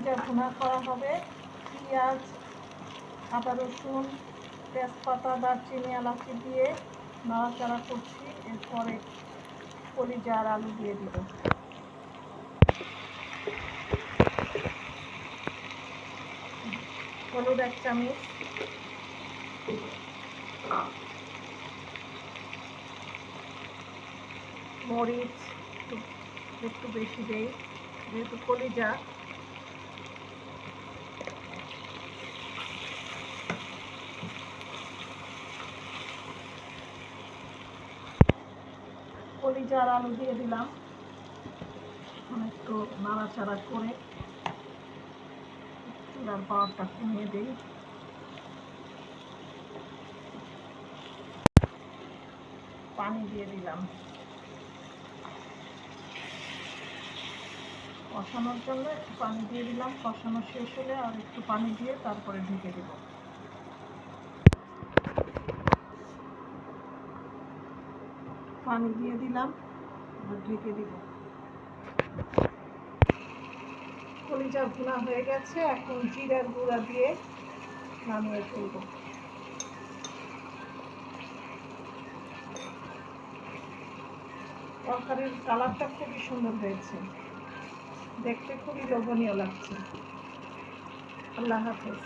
কলিজা ভুনা করা হবে। পেঁয়াজ, আদা রসুন, তেজপাতা, দারচিনি, এলাচি দিয়ে নাড়াচাড়া করছি। এরপরে কলিজা আর আলু দিয়ে দিব। হলুদ 1 চামচ, মরিচ একটু বেশি দেই যেহেতু কলিজা। কলিজা আর আলু দিয়ে দিলাম। একটু নাড়াচাড়া করে চুলার পাওয়ারটা কমিয়ে দিই। পানি দিয়ে দিলাম কষানোর জন্য। একটু পানি দিয়ে দিলাম। কষানো শেষ হলে আর একটু পানি দিয়ে তারপরে ঢেকে দেব। পানি দিয়ে দিলাম, ঢেকে দিব। কলিজা ভুনা হয়ে গেছে। এখন জিরার গুঁড়া দিয়ে নামিয়ে ফেলব। তরকারির কালারটা খুবই সুন্দর হয়েছে, দেখতে খুবই লোভনীয় লাগছে। আল্লাহ হাফেজ।